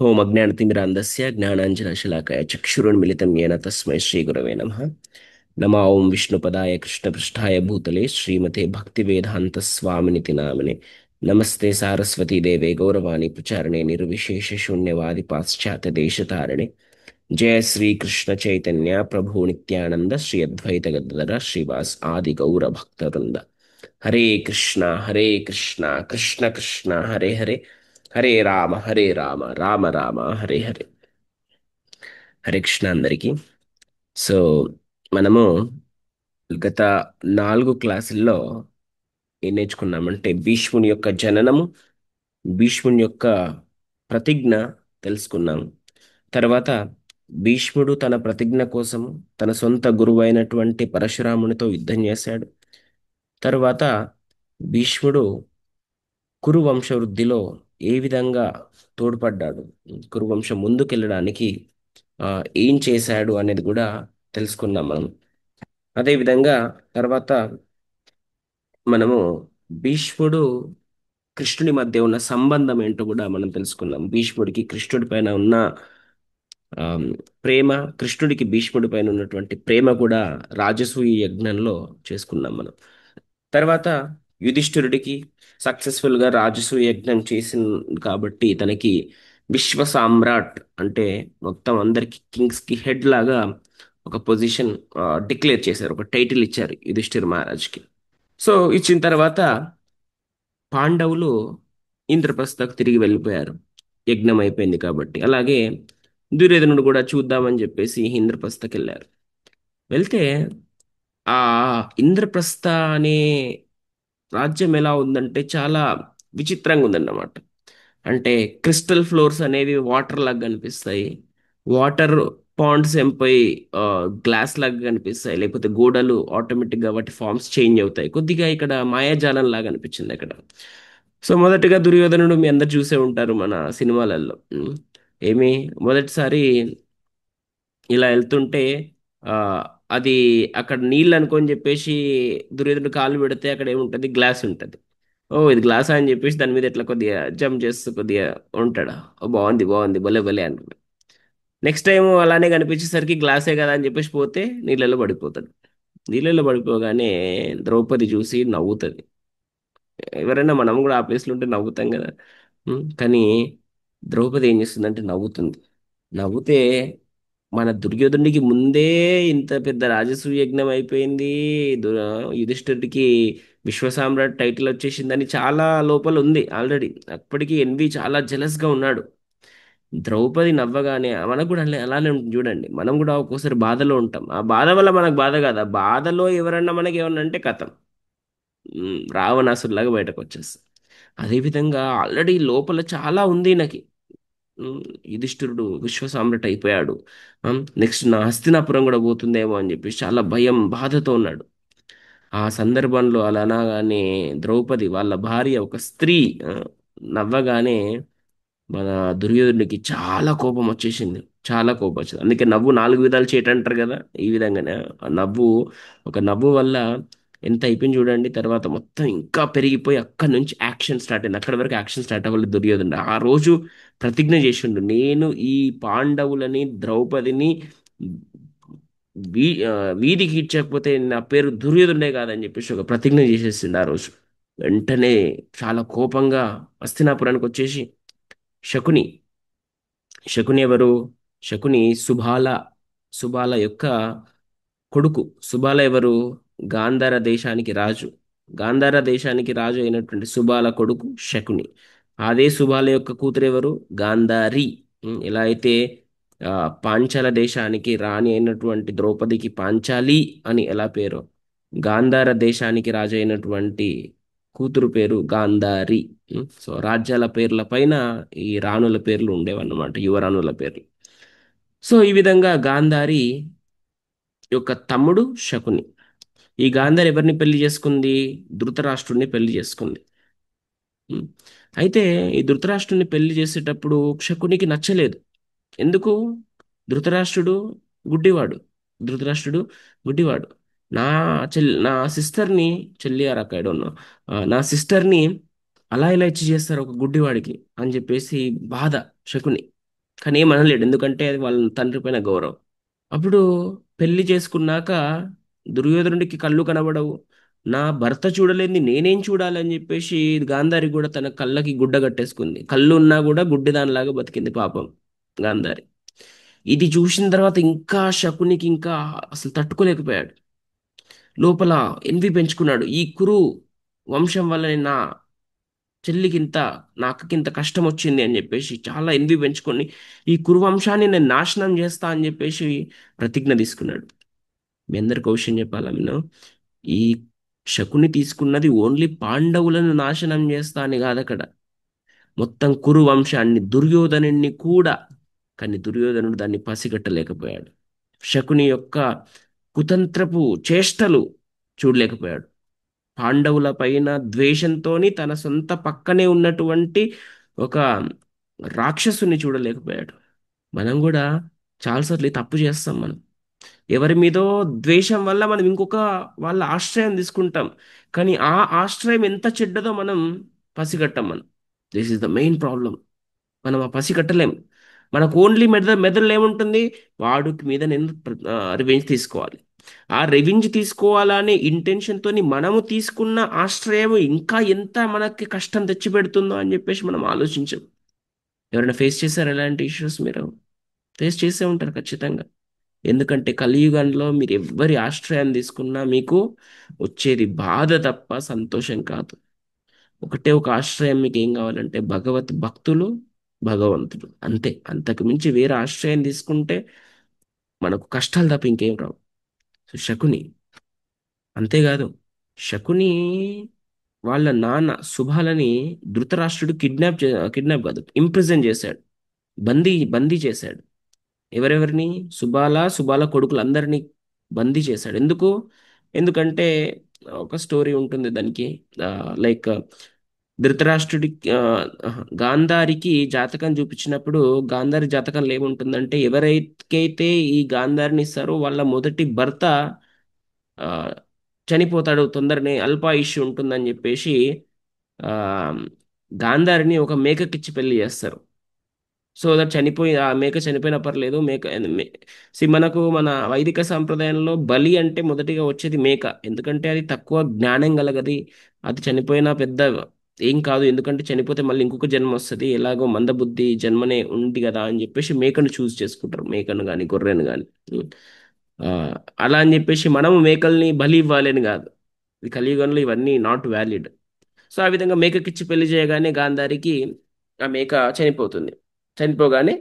ఓం అజ్ఞానతిమిరాంధస్య జ్ఞానాంజనశలాకయ చక్షురున్మిళితం येन తస్మై శ్రీగురవే నమః. నమా ఓం విష్ణుపదాయ కృష్ణపృష్ఠాయ భూతలే శ్రీమతే భక్తివేదాంత స్వామినితి నామినే. నమస్తే సారస్వతీ దేవే గౌరవాణి ప్రచారణే నిర్విశేష శూన్యవాది పాశ్చాత్య దేశతారిణే. జయ శ్రీ కృష్ణ చైతన్య ప్రభు నిత్యానంద శ్రీ అద్వైత గద్దర శ్రీవాస్ ఆది గౌర భక్తవృంద. హరే కృష్ణ కృష్ణ కృష్ణ హరే హరే, హరే రామ రామ రామ హరే హరే. హరే కృష్ణ అందరికీ. సో మనము గత 4 క్లాసుల్లో ఏం నేర్చుకున్నామంటే భీష్ముని యొక్క జననము, భీష్ముని యొక్క ప్రతిజ్ఞ తెలుసుకున్నాం. తర్వాత భీష్ముడు తన ప్రతిజ్ఞ కోసం తన సొంత గురువు అయినటువంటి పరశురామునితో యుద్ధం చేశాడు. తర్వాత భీష్ముడు కురు వంశవృద్ధిలో ఏ విధంగా తోడ్పడ్డాడు, కురు వంశం ముందుకెళ్ళడానికి ఆ, ఏం చేశాడు అనేది కూడా తెలుసుకున్నాం మనం. అదేవిధంగా తర్వాత మనము భీష్ముడు కృష్ణుడి మధ్య ఉన్న సంబంధం ఏంటో కూడా మనం తెలుసుకున్నాం. భీష్ముడికి కృష్ణుడి పైన ఉన్న ఆ, ప్రేమ, కృష్ణుడికి భీష్ముడి పైన ఉన్నటువంటి ప్రేమ కూడా రాజసూయ యజ్ఞంలో చేసుకున్నాం మనం. తర్వాత యుధిష్ఠిరుడికి సక్సెస్ఫుల్ గా రాజసూయ యజ్ఞం చేసింది కాబట్టి తనకి విశ్వ సామ్రాట్ అంటే మొత్తం అందరికి కింగ్స్ కి హెడ్ లాగా ఒక పొజిషన్ డిక్లేర్ చేశారు, ఒక టైటిల్ ఇచ్చారు యుధిష్ఠిర్ మహారాజ్కి. సో ఇచ్చిన తర్వాత పాండవులు ఇంద్రప్రస్థకు తిరిగి వెళ్ళిపోయారు, యజ్ఞం అయిపోయింది కాబట్టి. అలాగే దుర్యోధనుడు కూడా చూద్దామని చెప్పేసి ఇంద్రప్రస్థకి వెళ్ళారు. వెళ్తే ఆ ఇంద్రప్రస్థ అనే రాజ్యం ఎలా ఉందంటే చాలా విచిత్రంగా ఉందన్నమాట. అంటే క్రిస్టల్ ఫ్లోర్స్ అనేవి వాటర్ లాగా కనిపిస్తాయి, వాటర్ పాండ్స్ ఎంపై గ్లాస్ లాగా కనిపిస్తాయి, లేకపోతే గోడలు ఆటోమేటిక్గా వాటి ఫార్మ్స్ చేంజ్ అవుతాయి. కొద్దిగా ఇక్కడ మాయాజాలం లాగా అనిపించింది అక్కడ. సో మొదటిగా దుర్యోధనుడు మీ అందరు చూసే ఉంటారు మన సినిమాలలో. ఏమి మొదటిసారి ఇలా వెళ్తుంటే ఆ అది అక్కడ నీళ్ళు అనుకొని చెప్పేసి దుర్యోధనుడు కాలు పెడితే అక్కడ ఏముంటది, గ్లాస్ ఉంటది. ఓ ఇది గ్లాస్ అని చెప్పేసి దాని మీద ఇట్లా కొద్దిగా జంప్ చేస్తూ కొద్దిగా ఉంటాడు. ఓ బాగుంది బాగుంది భలే భలే అనుకున్నాడు. నెక్స్ట్ టైం అలానే కనిపించేసరికి గ్లాసే కదా అని చెప్పేసి పోతే నీళ్ళలో పడిపోతాడు. నీళ్ళలో పడిపోగానే ద్రౌపది చూసి నవ్వుతుంది. ఎవరైనా మనం కూడా ఆ ప్లేస్లో ఉంటే నవ్వుతాం కదా. కానీ ద్రౌపది ఏం చేస్తుందంటే నవ్వుతుంది. నవ్వుతే మన దుర్యోధనుడికి ముందే ఇంత పెద్ద రాజసూయ యజ్ఞం అయిపోయింది, యుధిష్ఠిరుడికి విశ్వసామ్రాట్ టైటిల్ వచ్చేసిందని చాలా లోపల ఉంది ఆల్రెడీ. అప్పటికి ఎన్వి చాలా జెలస్గా ఉన్నాడు. ద్రౌపది నవ్వగానే మనకు కూడా అలానే ఉంటుంది చూడండి. మనం కూడా ఒక్కోసారి బాధలో ఉంటాం, ఆ బాధ వల్ల మనకు బాధ కాదు, ఆ బాధలో ఎవరన్నా మనకి ఏమన్నా అంటే కథం రావణాసురులాగా బయటకు వచ్చేస్తాం. అదేవిధంగా ఆల్రెడీ లోపల చాలా ఉంది నాకు. ఉమ్, యుధిష్ఠిరుడు విశ్వసామ్రాట్ అయిపోయాడు, నెక్స్ట్ నా హస్తినాపురం కూడా పోతుందేమో అని చెప్పి చాలా భయం బాధతో ఉన్నాడు. ఆ సందర్భంలో అలా అనగానే ద్రౌపది వాళ్ళ భార్య ఒక స్త్రీ ఆ, నవ్వగానే మన దుర్యోధనుడికి చాలా కోపం వచ్చేసింది. చాలా కోపం వచ్చింది. అందుకే నవ్వు 4 విధాలు చేయటంటారు కదా, ఈ విధంగానే ఆ నవ్వు, ఒక నవ్వు వల్ల ఎంత అయిపోయింది చూడండి. తర్వాత మొత్తం ఇంకా పెరిగిపోయి అక్కడి నుంచి యాక్షన్ స్టార్ట్ అయింది. అక్కడి వరకు యాక్షన్ స్టార్ట్ అవ్వాలి. దుర్యోధనుడు ఆ రోజు ప్రతిజ్ఞ చేసిండు, నేను ఈ పాండవులని ద్రౌపదిని వీ ఆ, వీధికి ఇచ్చకపోతే నా పేరు దుర్యోధనుడే కాదని చెప్పేసి ఒక ప్రతిజ్ఞ చేసేసిండు ఆ రోజు. వెంటనే చాలా కోపంగా హస్తినాపురానికి వచ్చేసి శకుని, శకుని ఎవరు? శకుని సుబాల, సుబాల యొక్క కొడుకు. సుబాల ఎవరు? గాంధార దేశానికి రాజు. గాంధార దేశానికి రాజు అయినటువంటి సుబాల కొడుకు శకుని. అదే సుబాల యొక్క కూతురు ఎవరు? గాంధారి. ఎలా అయితే ఆ, పాంచాల దేశానికి రాణి అయినటువంటి ద్రౌపదికి పాంచాలి అని ఎలా పేరు, గాంధార దేశానికి రాజు అయినటువంటి కూతురు పేరు గాంధారి. సో రాజ్యాల పేర్ల పైన ఈ రాణుల పేర్లు ఉండేవన్నమాట, యువరాణుల పేర్లు. సో ఈ విధంగా గాంధారి యొక్క తమ్ముడు శకుని. ఈ గాంధారి ఎవరిని పెళ్లి చేసుకుంది? ధృతరాష్ట్రుడిని పెళ్లి చేసుకుంది. ఉమ్. అయితే ఈ ధృతరాష్ట్రుడిని పెళ్లి చేసేటప్పుడు శకునికి నచ్చలేదు. ఎందుకు? ధృతరాష్ట్రుడు గుడ్డివాడు. ధృతరాష్ట్రుడు గుడ్డివాడు. నా నా సిస్టర్ని, చెల్లి ఆర్ అక్క, I don't know. నా సిస్టర్ని అలా ఇలా ఇచ్చి చేస్తారు ఒక గుడ్డివాడికి అని చెప్పేసి బాధ శకుని. కానీ ఏమనలేడు, ఎందుకంటే అది వాళ్ళ తండ్రి పైన గౌరవం. అప్పుడు పెళ్లి చేసుకున్నాక దుర్యోధనుడికి కళ్ళు కనబడవు. నా భర్త చూడలేంది నేనేం చూడాలని చెప్పేసి గాంధారి కూడా తన కళ్ళకి గుడ్డ కట్టేసుకుంది. కళ్ళు ఉన్నా కూడా గుడ్డిదానిలాగా బతికింది పాపం గాంధారి. ఇది చూసిన తర్వాత ఇంకా శకునికి ఇంకా అసలు తట్టుకోలేకపోయాడు. లోపల ఎన్వి పెంచుకున్నాడు. ఈ కురు వంశం వల్లనే చెల్లికింత నా అక్కకింత కష్టం వచ్చింది అని చెప్పేసి చాలా ఎన్వి పెంచుకొని ఈ కురు వంశాన్ని నేను నాశనం చేస్తా అని చెప్పేసి ప్రతిజ్ఞ తీసుకున్నాడు. మీ అందరికి ఒక విషయం చెప్పాలా నేను, ఈ శకుని తీసుకున్నది ఓన్లీ పాండవులను నాశనం చేస్తా అని కాదు అక్కడ, మొత్తం కురు వంశాన్ని, దుర్యోధనుణ్ణి కూడా. కానీ దుర్యోధనుడు దాన్ని పసిగట్టలేకపోయాడు. శకుని యొక్క కుతంత్రపు చేష్టలు చూడలేకపోయాడు. పాండవుల పైన ద్వేషంతోని తన సొంత పక్కనే ఉన్నటువంటి ఒక రాక్షసుని చూడలేకపోయాడు. మనం కూడా చాలాసార్లు ఈ తప్పు చేస్తాం. మనం ఎవరి మీదో ద్వేషం వల్ల మనం ఇంకొక వాళ్ళ ఆశ్రయం తీసుకుంటాం. కానీ ఆ ఆశ్రయం ఎంత చెడ్డదో మనం పసిగట్టాం. మనం this is the main problem. మనం ఆ పసిగట్టలేం. మనకు ఓన్లీ మెదడులో ఏముంటుంది, వాడికి మీద నేను రివెంజ్ తీసుకోవాలి. ఆ రివెంజ్ తీసుకోవాలనే ఇంటెన్షన్ తోని మనము తీసుకున్న ఆశ్రయం ఇంకా ఎంత మనకి కష్టం తెచ్చిపెడుతుందో అని చెప్పేసి మనం ఆలోచించాం. ఎవరైనా ఫేస్ చేశారు ఎలాంటి ఇష్యూస్? మీరు ఫేస్ చేసే ఉంటారు ఖచ్చితంగా. ఎందుకంటే కలియుగంలో మీరు ఎవ్వరి ఆశ్రయం తీసుకున్నా మీకు వచ్చేది బాధ తప్ప సంతోషం కాదు. ఒకటే ఒక ఆశ్రయం మీకు ఏం కావాలంటే భగవత్ భక్తులు, భగవంతుడు, అంతే. అంతకు మించి వేరే ఆశ్రయం తీసుకుంటే మనకు కష్టాలు తప్ప ఇంకేం రావు. సో శకుని అంతేకాదు, శకుని వాళ్ళ నాన్న సుబాలని ధృతరాష్ట్రుడు కిడ్నాప్ కాదు, ఇంప్రిజన్ చేశాడు. బందీ చేశాడు. ఎవరెవరిని? సుబాల కొడుకులందరినీ బందీ చేశాడు. ఎందుకంటే ఒక స్టోరీ ఉంటుంది దానికి. లైక్ ధృతరాష్ట్రుడి గాంధారికి జాతకం చూపించినప్పుడు గాంధారి జాతకంలో ఏముంటుందంటే ఎవరికైతే ఈ గాంధారిని ఇస్తారో వాళ్ళ మొదటి భర్త ఆ, చనిపోతాడు తొందరనే, అల్పాయుష్షు ఉంటుందని చెప్పేసి ఆ, గాంధారిని ఒక మేకకిచ్చి పెళ్లి చేస్తారు. సో దట్ ఆ మేక చనిపోయినా పర్లేదు. మనకు మన వైదిక సాంప్రదాయంలో బలి అంటే మొదటిగా వచ్చేది మేక. ఎందుకంటే అది తక్కువ జ్ఞానం కలగది. అది చనిపోయినా పెద్ద ఏం కాదు, ఎందుకంటే చనిపోతే మళ్ళీ ఇంకొక జన్మ వస్తుంది, ఎలాగో మందబుద్ధి జన్మనే ఉంది కదా అని చెప్పేసి మేకను చూస్ చేసుకుంటారు. మేకను కానీ గొర్రెను కానీ. ఆ, అలా అని చెప్పేసి మనము మేకల్ని బలి ఇవ్వాలి అని కాదు. ఈ కలియుగంలో ఇవన్నీ నాట్ వ్యాలిడ్. సో ఆ విధంగా మేకకిచ్చి పెళ్లి చేయగానే గాంధారికి ఆ మేక చనిపోతుంది. చనిపోగానే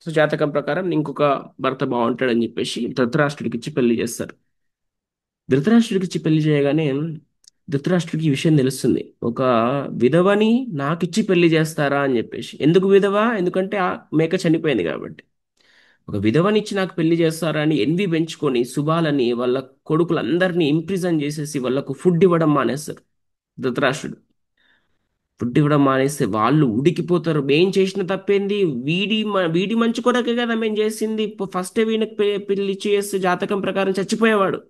సో జాతకం ప్రకారం ఇంకొక భర్త బాగుంటాడని చెప్పేసి ధృతరాష్ట్రుడికి ఇచ్చి పెళ్లి చేస్తారు. ధృతరాష్ట్రుడికి ఇచ్చి పెళ్లి చేయగానే ధృతరాష్ట్రుడికి ఈ విషయం తెలుస్తుంది. ఒక విధవని నాకిచ్చి పెళ్లి చేస్తారా అని చెప్పేసి. ఎందుకు విధవ? ఎందుకంటే ఆ మేక చనిపోయింది కాబట్టి. ఒక విధవనిచ్చి నాకు పెళ్లి చేస్తారా అని ఎన్వి పెంచుకొని సుబాలని వాళ్ళ కొడుకులందరినీ ఇంప్రిజన్ చేసేసి వాళ్ళకు ఫుడ్ ఇవ్వడం మానేస్తారు. ధృతరాష్ట్రుడు ఫుడ్ ఇవ్వడం మానేస్తే వాళ్ళు ఉడికిపోతారు. మేం చేసిన తప్పేంది? వీడి మంచి కొరకే కదా మేము చేసింది. ఫస్ట్ వీళ్ళకి పెళ్లి చేస్తే జాతకం ప్రకారం చచ్చిపోయేవాడు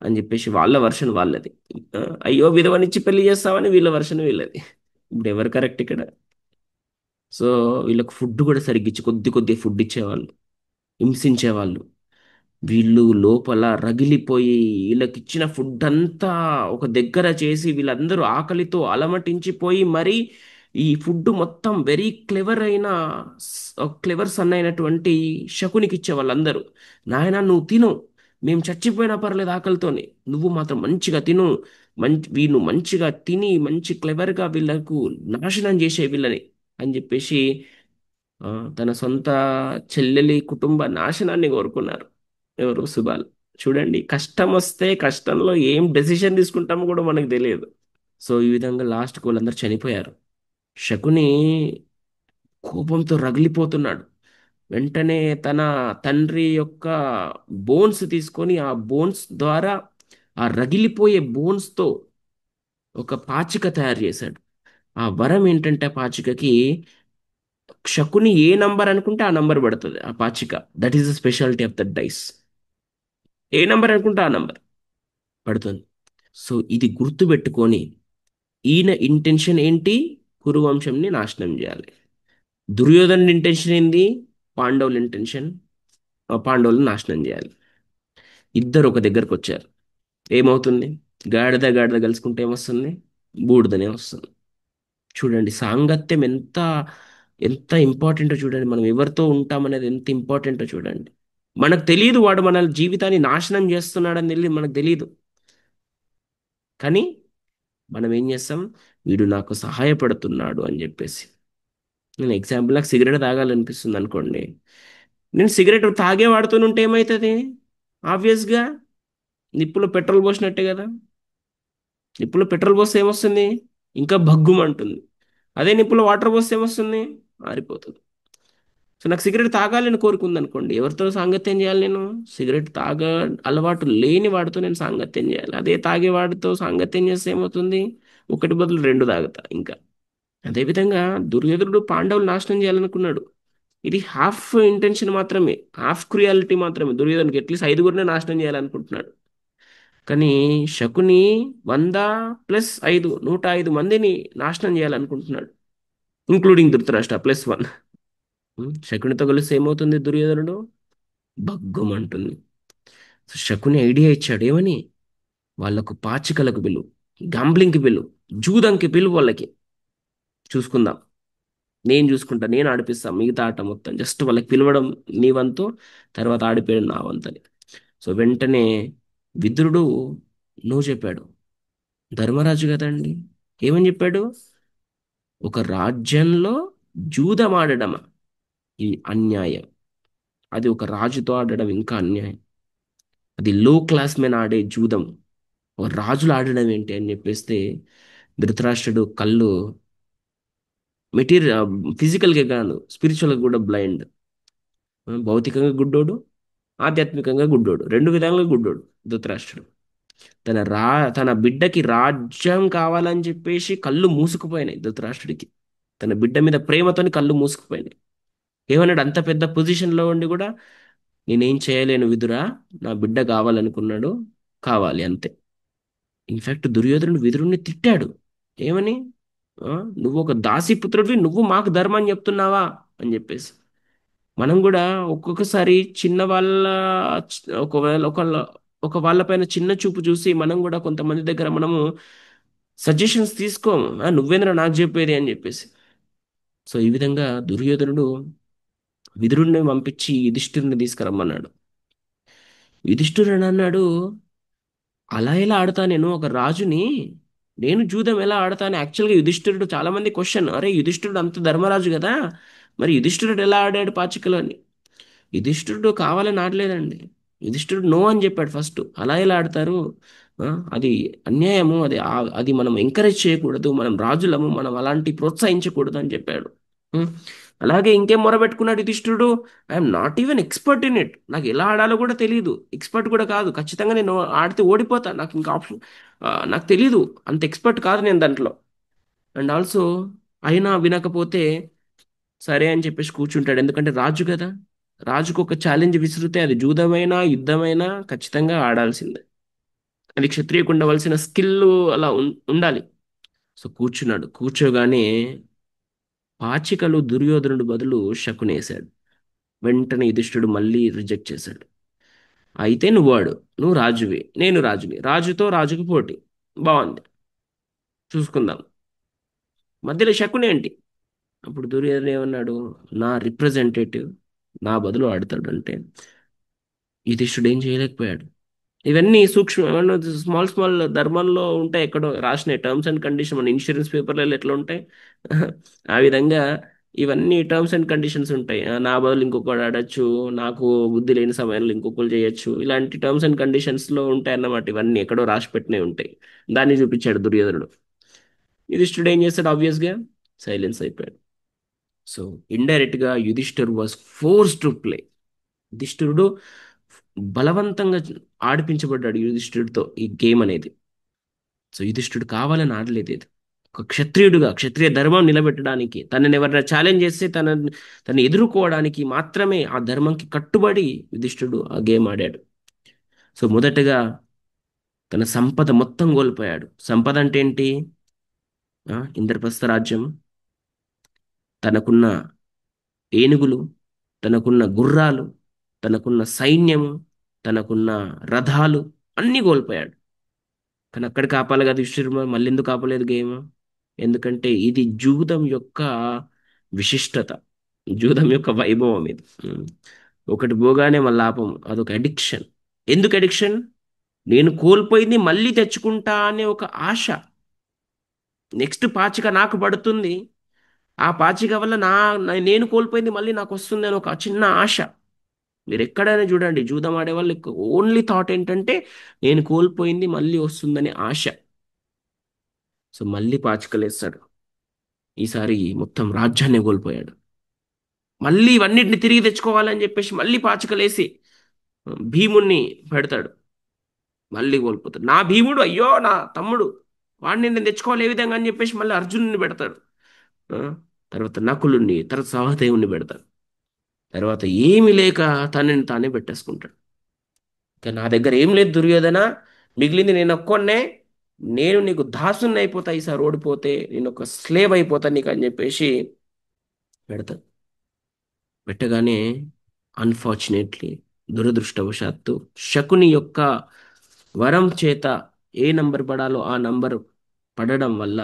అని చెప్పేసి వాళ్ళ వర్షన్ వాళ్ళది. ఆ, అయ్యో విధవనిచ్చి పెళ్లి చేస్తామని వీళ్ళ వర్షన్ వీళ్ళది. ఇప్పుడు ఎవరు కరెక్ట్ ఇక్కడ? సో వీళ్ళకి ఫుడ్ కూడా సరిగ్గా ఇచ్చి కొద్ది కొద్ది ఫుడ్ ఇచ్చేవాళ్ళు, హింసించేవాళ్ళు. వీళ్ళు లోపల రగిలిపోయి వీళ్ళకి ఇచ్చిన ఫుడ్ అంతా ఒక దగ్గర చేసి వీళ్ళందరూ ఆకలితో అలమటించిపోయి మరి ఈ ఫుడ్ మొత్తం వెరీ క్లెవర్ సన్ అయినటువంటి శకునికి ఇచ్చే వాళ్ళందరూ, నాయనా నువ్వు తిను, మేము చచ్చిపోయినా పర్లేదు ఆకలితోనే, నువ్వు మాత్రం మంచిగా తిను, వీళ్ళు మంచిగా తిని మంచి క్లెవర్గా వీళ్ళకు నాశనం చేసే వీళ్ళని అని చెప్పేసి ఆ, తన సొంత చెల్లెలి కుటుంబ నాశనాన్ని కోరుకున్నారు. ఎవరు? సుబాల్. చూడండి, కష్టం వస్తే కష్టంలో ఏం డెసిషన్ తీసుకుంటామో కూడా మనకు తెలియదు. సో ఈ విధంగా లాస్ట్కి వాళ్ళందరూ చనిపోయారు. శకుని కోపంతో రగిలిపోతున్నాడు. వెంటనే తన తండ్రి యొక్క బోన్స్ తీసుకొని ఆ బోన్స్ ద్వారా, ఆ రగిలిపోయే బోన్స్తో ఒక పాచిక తయారు చేశాడు. ఆ వరం ఏంటంటే ఆ పాచికకి శకుని ఏ నంబర్ అనుకుంటే ఆ నంబర్ పడుతుంది ఆ పాచిక. That is the speciality of the dice. ఏ నంబర్ అనుకుంటే ఆ నంబర్ పడుతుంది. సో ఇది గుర్తుపెట్టుకొని ఈయన ఇంటెన్షన్ ఏంటి? కురువంశంని నాశనం చేయాలి. దుర్యోధనుడి ఇంటెన్షన్ ఏంది? పాండవుల ఇంటెన్షన్ పాండవులను నాశనం చేయాలి. ఇద్దరు ఒక దగ్గరకు వచ్చారు. ఏమవుతుంది? గాడిద గాడిద కలుసుకుంటే ఏమొస్తుంది? బూడిదనే వస్తుంది. చూడండి సాంగత్యం ఎంత ఎంత ఇంపార్టెంటో చూడండి. మనం ఎవరితో ఉంటామనేది ఎంత ఇంపార్టెంటో చూడండి. మనకు తెలియదు వాడు మన జీవితాన్ని నాశనం చేస్తున్నాడని తెలియదు, మనకు తెలియదు. కానీ మనం ఏం చేస్తాం? వీడు నాకు సహాయపడుతున్నాడు అని చెప్పేసి. నేను ఎగ్జాంపుల్, నాకు సిగరెట్ తాగాలనిపిస్తుంది అనుకోండి. నేను సిగరెట్ తాగే వాడుతూనుంటే ఏమవుతుంది? ఆబ్వియస్గా నిప్పులో పెట్రోల్ పోసినట్టే కదా. నిప్పులో పెట్రోల్ పోస్తే ఏమొస్తుంది? ఇంకా భగ్గుమంటుంది. అదే నిప్పులో వాటర్ పోస్తే ఏమొస్తుంది? ఆరిపోతుంది. సో నాకు సిగరెట్ తాగాలని కోరుకుంది అనుకోండి, ఎవరితో సాంగత్యం చేయాలి నేను? సిగరెట్ అలవాటు లేని వాడితో నేను సాంగత్యం చేయాలి. అదే తాగే వాడితో సాంగత్యం చేస్తే ఏమవుతుంది? ఒకటి బదులు రెండు తాగుతా ఇంకా. అదేవిధంగా దుర్యోధనుడు పాండవులు నాశనం చేయాలనుకున్నాడు. ఇది హాఫ్ ఇంటెన్షన్ మాత్రమే, హాఫ్ క్రియాలిటీ మాత్రమే. దుర్యోధనుడికి అట్లీస్ట్ ఐదుగురినే నాశనం చేయాలనుకుంటున్నాడు. కానీ శకుని 100 + 5 105 మందిని నాశనం చేయాలనుకుంటున్నాడు, ఇంక్లూడింగ్ ధృతరాష్ట్ర +1. శకునితో కలిసి ఏమవుతుంది దుర్యోధనుడు? భగ్గుమంటుంది. సో శకుని ఐడియా ఇచ్చాడు ఏమని? వాళ్ళకు పాచికలకు పిలువు, గంబ్లింగ్కి పిలువు, జూదంకి పిలువు, వాళ్ళకి చూసుకుందాం, నేను చూసుకుంటా, నేను ఆడిపిస్తా మిగతా ఆట మొత్తం, జస్ట్ వాళ్ళకి పిలవడం నీ వంతు, తర్వాత ఆడిపోయడం నా వంతని. సో వెంటనే విదురుడు నువ్వు చెప్పాడు. ధర్మరాజు కదండి. ఏమని చెప్పాడు? ఒక రాజ్యంలో జూదం ఆడడమా? ఇది అన్యాయం. అది ఒక రాజుతో ఆడడం ఇంకా అన్యాయం. అది లో క్లాస్ మెన్ ఆడే జూదం. ఒక రాజులు ఆడడం ఏంటి అని చెప్పేస్తే ధృతరాష్ట్రుడు కళ్ళు మెటీరియల్ ఫిజికల్గా కాదు స్పిరిచువల్గా కూడా బ్లైండ్. భౌతికంగా గుడ్డోడు, ఆధ్యాత్మికంగా గుడ్డోడు, రెండు విధాలుగా గుడ్డోడు ధృతరాష్ట్రుడు. తన రా తన బిడ్డకి రాజ్యం కావాలని చెప్పేసి కళ్ళు మూసుకుపోయినాయి ధృతరాష్ట్రుడికి. తన బిడ్డ మీద ప్రేమతోని కళ్ళు మూసుకుపోయినాయి. ఏమన్నాడు? అంత పెద్ద పొజిషన్లో ఉండి కూడా నేనేం చేయలేను విదురా, నా బిడ్డ కావాలనుకున్నాడు, కావాలి అంతే. ఇన్ఫాక్ట్ దుర్యోధనుడు విదురుణ్ణి తిట్టాడు. ఏమని? ఆ, నువ్వు ఒక దాసీపుత్రుడివి, నువ్వు మాకు ధర్మం చెప్తున్నావా అని చెప్పేసి. మనం కూడా ఒక్కొక్కసారి చిన్న వాళ్ళ ఒకవేళ ఒక వాళ్ళపైన చిన్న చూపు చూసి మనం కూడా కొంతమంది దగ్గర మనము సజెషన్స్ తీసుకోము. నువ్వేంద్ర నాకు చెప్పేది అని చెప్పేసి. సో ఈ విధంగా దుర్యోధనుడు విదురుణ్ణి పంపించి యుధిష్ఠిరుని తీసుకురమ్మన్నాడు. యుధిష్ఠిరుడు అన్నాడు, అలా ఎలా ఆడతా నేను ఒక రాజుని? నేను జూదం ఎలా ఆడతాను? యాక్చువల్గా యుధిష్ఠిరుడు చాలా మంది క్వశ్చన్, అరే యుధిష్ఠిరుడు అంత ధర్మరాజు కదా, మరి యుధిష్ఠిరుడు ఎలా ఆడాడు పాచికలో అని. యుధిష్ఠిరుడు కావాలని ఆడలేదండి. యుధిష్ఠిరుడు నో అని చెప్పాడు ఫస్ట్. అలా ఎలా ఆడతారు? ఆ, అది అన్యాయము, అది మనం ఎంకరేజ్ చేయకూడదు, మనం రాజులము, మనం అలాంటి ప్రోత్సహించకూడదు అని చెప్పాడు. ఉం. అలాగే ఇంకేం మొరబెట్టుకున్నాడు యుధిష్ఠిరుడు? I'm not even expert in it, నాకు ఎలా ఆడాలో కూడా తెలియదు, ఎక్స్పర్ట్ కూడా కాదు, ఖచ్చితంగా నేను ఆడితే ఓడిపోతా, నాకు ఇంకా ఆప్షన్ నాకు తెలీదు, అంత ఎక్స్పర్ట్ కాదు నేను దాంట్లో. అండ్ ఆల్సో అయినా వినకపోతే సరే అని చెప్పేసి కూర్చుంటాడు. ఎందుకంటే రాజు కదా. రాజుకు ఒక ఛాలెంజ్ విసిరితే అది జూదమైనా యుద్ధమైనా ఖచ్చితంగా ఆడాల్సిందే. అది క్షత్రియకు ఉండవలసిన స్కిల్, అలా ఉండాలి. సో కూర్చున్నాడు. కూర్చోగానే పాచికలు దుర్యోధనుడు బదులు శకునేశాడు. వెంటనే యుధిష్ఠుడు మళ్ళీ రిజెక్ట్ చేశాడు. అయితే నువ్వు వాడు, నువ్వు రాజువి, నేను రాజుని, రాజుతో రాజుకి పోటీ, బాగుంది, చూసుకుందాం, మధ్యలో శకుని ఏంటి? అప్పుడు దుర్యోధన ఏమన్నాడు? నా రిప్రజెంటేటివ్ నా బదులు ఆడతాడు అంటే యుధిష్ఠుడు ఏం చేయలేకపోయాడు. ఇవన్నీ సూక్ష్మ స్మాల్ స్మాల్ ధర్మంలో ఉంటాయి, ఎక్కడో రాసిన టర్మ్స్ అండ్ కండిషన్, మన ఇన్సూరెన్స్ పేపర్లలో ఎట్లా ఉంటాయి ఆ విధంగా ఇవన్నీ టర్మ్స్ అండ్ కండిషన్స్ ఉంటాయి. నా బదులు ఇంకొకరు ఆడొచ్చు, నాకు బుద్ధి లేని సమయంలో ఇంకొకరు చేయొచ్చు, ఇలాంటి టర్మ్స్ అండ్ కండిషన్స్ లో ఉంటాయి అన్నమాట. ఇవన్నీ ఎక్కడో రాసి పెట్టినవి ఉంటాయి. దాన్ని చూపించాడు దుర్యోధనుడు. యుధిష్ఠుడు ఏం చేస్తాడు? ఆబ్వియస్ గా సైలెన్స్ అయిపోయాడు. సో ఇండైరెక్ట్ గా Yudhishthir was force to play. యుధిష్ఠిరుడు బలవంతంగా ఆడిపించబడ్డాడు యుధిష్ఠిరుడితో ఈ గేమ్ అనేది. సో యుధిష్ఠిరుడు కావాలని ఆడలేదు ఇది. ఒక క్షత్రియుడుగా క్షత్రియ ధర్మం నిలబెట్టడానికి, తనని ఎవరైనా ఛాలెంజ్ చేస్తే తను ఎదుర్కోవడానికి మాత్రమే ఆ ధర్మంకి కట్టుబడి యుధిష్ఠిరుడు ఆ గేమ్ ఆడాడు. సో మొదటగా తన సంపద మొత్తం కోల్పోయాడు. సంపద అంటే ఏంటి? ఇంద్రప్రస్థ రాజ్యం, తనకున్న ఏనుగులు, తనకున్న గుర్రాలు, తనకున్న సైన్యము, తనకున్న రథాలు అన్నీ కోల్పోయాడు. కానీ అక్కడికి ఆపాలి కదా యుధిష్ఠిరుడు, మళ్ళీ ఎందుకు ఆపలేదు గేమ్? ఎందుకంటే ఇది జూదం యొక్క విశిష్టత, జూదం యొక్క వైభవం ఇది. ఉమ్. ఒకటి పోగానే మళ్ళీ ఆపం, అదొక అడిక్షన్. ఎందుకు అడిక్షన్? నేను కోల్పోయింది మళ్ళీ తెచ్చుకుంటా అనే ఒక ఆశ. నెక్స్ట్ పాచిక నాకు పడుతుంది, ఆ పాచిక వల్ల నేను కోల్పోయింది మళ్ళీ నాకు వస్తుంది అని ఒక చిన్న ఆశ. మీరు ఎక్కడైనా చూడండి, జూదం ఆడే వాళ్ళు ఓన్లీ థాట్ ఏంటంటే నేను కోల్పోయింది మళ్ళీ వస్తుందని ఆశ. సో మళ్ళీ పాచికలేస్తాడు. ఈసారి మొత్తం రాజ్యాన్ని కోల్పోయాడు. మళ్ళీ ఇవన్నిటిని తిరిగి తెచ్చుకోవాలని చెప్పేసి మళ్ళీ పాచికలేసి భీముణ్ణి పెడతాడు. మళ్ళీ కోల్పోతాడు. నా భీముడు, అయ్యో నా తమ్ముడు, వాడిని నేను తెచ్చుకోవాలి ఏ విధంగా అని చెప్పేసి మళ్ళీ అర్జునుడిని పెడతాడు. ఆ, తర్వాత నకులుణ్ణి, తర్వాత సహదేవుణ్ణి పెడతాడు. తర్వాత ఏమీ లేక తనని తానే పెట్టేసుకుంటాడు. ఇక నా దగ్గర ఏం లేదు దుర్యోధన, మిగిలింది నేను ఒక్కొన్నే, నేను నీకు దాసుని అయిపోతా ఈసారి ఓడిపోతే, నేను ఒక స్లేవ్ అయిపోతా నీకు అని చెప్పేసి పెడతాడు. పెట్టగానే అన్ఫార్చునేట్లీ, దురదృష్టవశాత్తు, శకుని యొక్క వరం చేత ఏ నంబర్ పడాలో ఆ నంబర్ పడడం వల్ల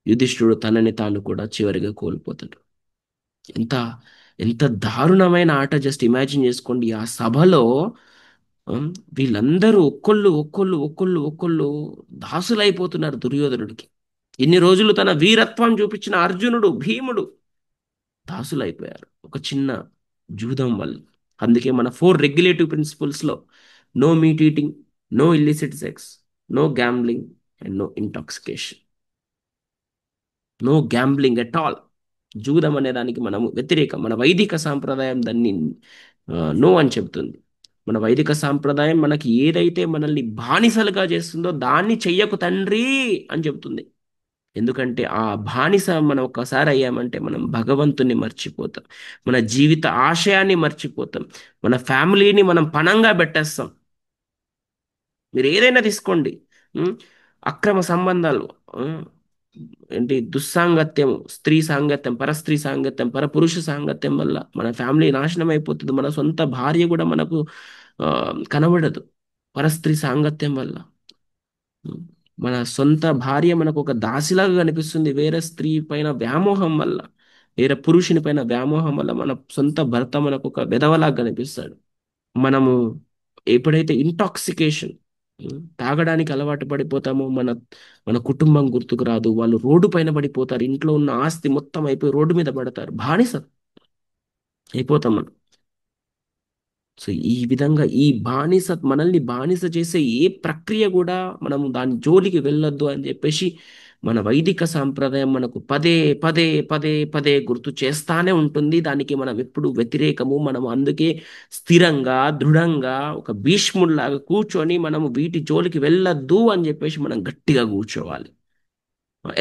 యుధిష్ఠుడు తనని తాను కూడా చివరిగా కోల్పోతాడు. ఎంత ఎంత దారుణమైన ఆట! జస్ట్ ఇమాజిన్ చేసుకోండి. ఆ సభలో ఉమ్, వీళ్ళందరూ ఒక్కొళ్ళు దాసులైపోతున్నారు దుర్యోధనుడికి. ఇన్ని రోజులు తన వీరత్వం చూపించిన అర్జునుడు, భీముడు దాసులైపోయారు ఒక చిన్న జూదం వల్ల. అందుకే మన 4 రెగ్యులేటివ్ ప్రిన్సిపల్స్లో no meat eating, no illicit sex, no gambling and no intoxication. No gambling at all. జూదం అనే దానికి మనము వ్యతిరేకం. మన వైదిక సాంప్రదాయం దాన్ని నో అని చెబుతుంది. మన వైదిక సాంప్రదాయం మనకి ఏదైతే మనల్ని బానిసలుగా చేస్తుందో దాన్ని చెయ్యకు తండ్రి అని చెబుతుంది. ఎందుకంటే ఆ బానిస మనం ఒక్కసారి అయ్యామంటే మనం భగవంతుని మర్చిపోతాం, మన జీవిత ఆశయాన్ని మర్చిపోతాం, మన ఫ్యామిలీని మనం పణంగా పెట్టేస్తాం. మీరు ఏదైనా తీసుకోండి. ఉం? అక్రమ సంబంధాలు, ఉం? ఏంటి దుస్సాంగత్యం, స్త్రీ సాంగత్యం, పరస్త్రీ సాంగత్యం, పరపురుష సాంగత్యం వల్ల మన ఫ్యామిలీ నాశనం అయిపోతుంది. మన సొంత భార్య కూడా మనకు ఆ, కనబడదు పరస్త్రీ సాంగత్యం వల్ల. ఉం. మన సొంత భార్య మనకు ఒక దాసిలాగా కనిపిస్తుంది వేరే స్త్రీ పైన వ్యామోహం వల్ల, వేరే పురుషుని పైన వ్యామోహం వల్ల మన సొంత భర్త మనకు ఒక విధవలాగా కనిపిస్తాడు. మనము ఎప్పుడైతే ఇంటాక్సికేషన్, తాగడానికి అలవాటు పడిపోతామో మన మన కుటుంబం గుర్తుకు రాదు, వాళ్ళు రోడ్డు పైన పడిపోతారు, ఇంట్లో ఉన్న ఆస్తి మొత్తం అయిపోయి రోడ్డు మీద పడతారు, బానిస అయిపోతాం మనం. సో ఈ విధంగా ఈ బానిస, మనల్ని బానిస చేసే ఏ ప్రక్రియ కూడా మనం దాని జోలికి వెళ్ళొద్దు అని చెప్పేసి మన వైదిక సాంప్రదాయం మనకు పదే గుర్తు చేస్తానే ఉంటుంది. దానికి మనం ఎప్పుడు వ్యతిరేకము. మనం అందుకే స్థిరంగా, దృఢంగా ఒక భీష్ముడిలాగా కూర్చొని మనము వీటి జోలికి వెళ్ళొద్దు అని చెప్పేసి మనం గట్టిగా కూర్చోవాలి.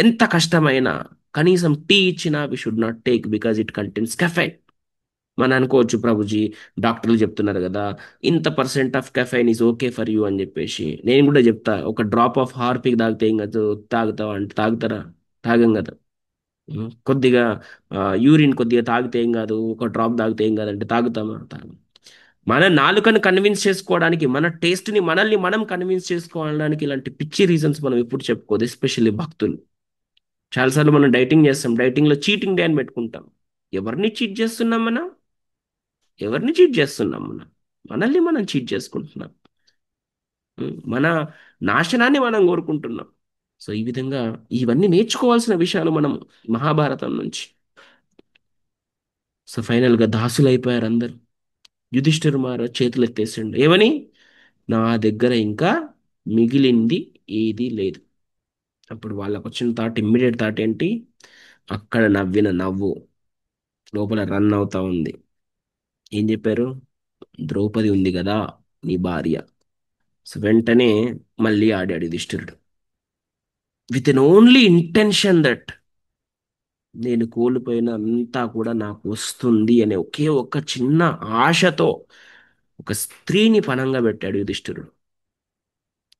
ఎంత కష్టమైనా, కనీసం టీ ఇచ్చినా we should not take because it contains caffeine. మనం అనుకోవచ్చు ప్రభుజీ, డాక్టర్లు చెప్తున్నారు కదా ఇంత percent of caffeine is okay for you అని చెప్పేసి. నేను కూడా చెప్తా, ఒక డ్రాప్ ఆఫ్ హార్పిక్ తాగితే ఏం కాదు. తాగుతావా అంటే తాగుతారా? తాగం కదా. కొద్దిగా యూరిన్ కొద్దిగా తాగితే ఏం కాదు, ఒక డ్రాప్ తాగితే ఏం కాదంటే తాగుతామా? తాగం. మన నాలుకను కన్విన్స్ చేసుకోవడానికి, మన టేస్ట్ని మనల్ని మనం కన్విన్స్ చేసుకోవడానికి ఇలాంటి పిచ్చి రీజన్స్ మనం ఎప్పుడు చెప్పుకోదు, ఎస్పెషల్లీ భక్తులు. చాలాసార్లు మనం డైటింగ్ చేస్తాం, డైటింగ్లో చీటింగ్ డే అని పెట్టుకుంటాం. ఎవరిని చీట్ చేస్తున్నాం మనం? ఎవరిని చీట్ చేస్తున్నాం మనం? మనల్ని మనం చీట్ చేసుకుంటున్నాం. మన నాశనాన్ని మనం కోరుకుంటున్నాం. సో ఈ విధంగా ఇవన్నీ నేర్చుకోవాల్సిన విషయాలు మనం మహాభారతం నుంచి. సో ఫైనల్గా దాసులు అయిపోయారు అందరు. యుధిష్ఠిర్ మార చేతులు ఎత్తేసిండు ఏమని? నా దగ్గర ఇంకా మిగిలింది ఏదీ లేదు. అప్పుడు వాళ్ళకు వచ్చిన థాట్, ఇమ్మీడియట్ థాట్ ఏంటి? అక్కడ నవ్విన నవ్వు లోపల రన్ అవుతా ఉంది. ఏం చెప్పారు? ద్రౌపది ఉంది కదా నీ భార్య. సో వెంటనే మళ్ళీ ఆడాడు యుధిష్ఠిరుడు with an only intention that నేను కోల్పోయిన అంతా కూడా నాకు వస్తుంది అనే ఒకే ఒక్క చిన్న ఆశతో ఒక స్త్రీని పణంగా పెట్టాడు యుధిష్ఠిరుడు.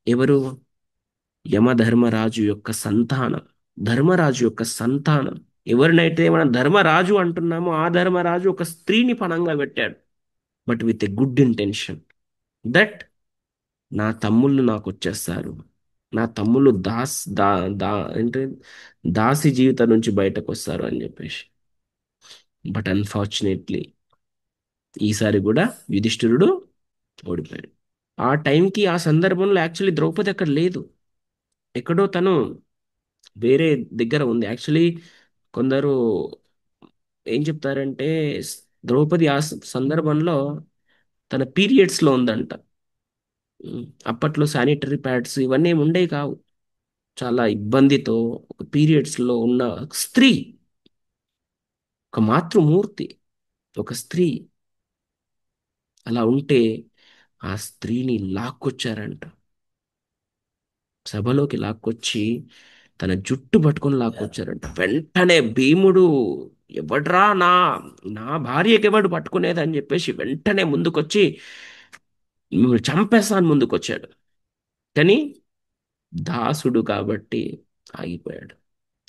ఎవరు? యమధర్మరాజు యొక్క సంతానం. ధర్మరాజు యొక్క సంతానం. ఎవరినైతే మనం ధర్మరాజు అంటున్నామో ఆ ధర్మరాజు ఒక స్త్రీని పణంగా పెట్టాడు, but with a good intention, that నా తమ్ముళ్ళు నాకు వచ్చేస్తారు, నా తమ్ముళ్ళు దా అంటే దాసి జీవితం నుంచి బయటకు వస్తారు అని చెప్పేసి. బట్ అన్ఫార్చునేట్లీ ఈసారి కూడా యుధిష్ఠిరుడు ఓడిపోయాడు. ఆ టైంకి ఆ సందర్భంలో యాక్చువల్లీ ద్రౌపది అక్కడ లేదు, ఎక్కడో తను వేరే దగ్గర ఉంది యాక్చువల్లీ. కొందరు ఏం చెప్తారంటే ద్రౌపది ఆ సందర్భంలో తన పీరియడ్స్లో ఉందంట. అప్పట్లో శానిటరీ ప్యాడ్స్ ఇవన్నీ ఏమి ఉండేవి కావు. చాలా ఇబ్బందితో ఒక పీరియడ్స్లో ఉన్న స్త్రీ, ఒక మాతృమూర్తి, ఒక స్త్రీ అలా ఉంటే ఆ స్త్రీని లాక్కొచ్చారంట, సభలోకి లాక్కొచ్చి తన జుట్టు పట్టుకొని లాక్కొచ్చారంట. వెంటనే భీముడు, ఎవడ్రా నా నా భార్యకి ఎవడు పట్టుకునేది అని చెప్పేసి వెంటనే ముందుకొచ్చి మిమ్మల్ని చంపేస్తాను ముందుకొచ్చాడు. కానీ దాసుడు కాబట్టి ఆగిపోయాడు.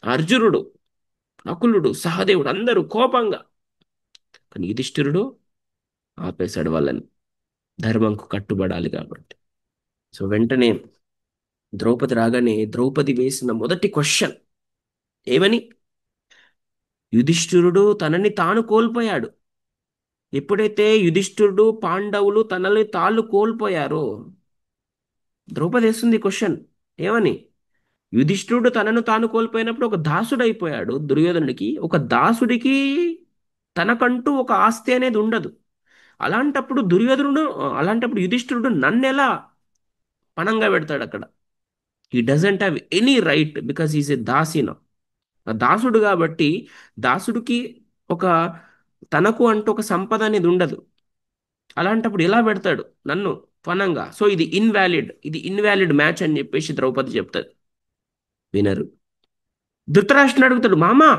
అర్జునుడు, నకులుడు, సహదేవుడు అందరూ కోపంగా, కానీ యుధిష్ఠిరుడు ఆపేశాడు వాళ్ళని, ధర్మంకు కట్టుబడాలి కాబట్టి. సో వెంటనే ద్రౌపది రాగానే ద్రౌపది వేసిన మొదటి క్వశ్చన్ ఏమని, యుధిష్ఠిరుడు తనని తాను కోల్పోయాడు. ఎప్పుడైతే యుధిష్ఠిరుడు పాండవులు తనని తాళ్ళు కోల్పోయారో, ద్రౌపది వేస్తుంది క్వశ్చన్ ఏమని, యుధిష్ఠిరుడు తనను తాను కోల్పోయినప్పుడు ఒక దాసుడైపోయాడు దుర్యోధనుడికి. ఒక దాసుడికి తనకంటూ ఒక ఆస్తి అనేది ఉండదు. అలాంటప్పుడు అలాంటప్పుడు యుధిష్ఠిరుడు నన్నెలా పణంగా పెడతాడు అక్కడ? He doesn't have any right because is a దాసీన. ఆ దాసుడు కాబట్టి దాసుడికి ఒక తనకు అంటూ ఒక సంపద అనేది ఉండదు. అలాంటప్పుడు ఎలా పెడతాడు నన్ను పణంగా? సో ఇది ఇన్వాలిడ్ మ్యాచ్ అని చెప్పేసి ద్రౌపది చెప్తాది. వినరు. ధృతరాష్ట్రుని అడుగుతాడు, మామా,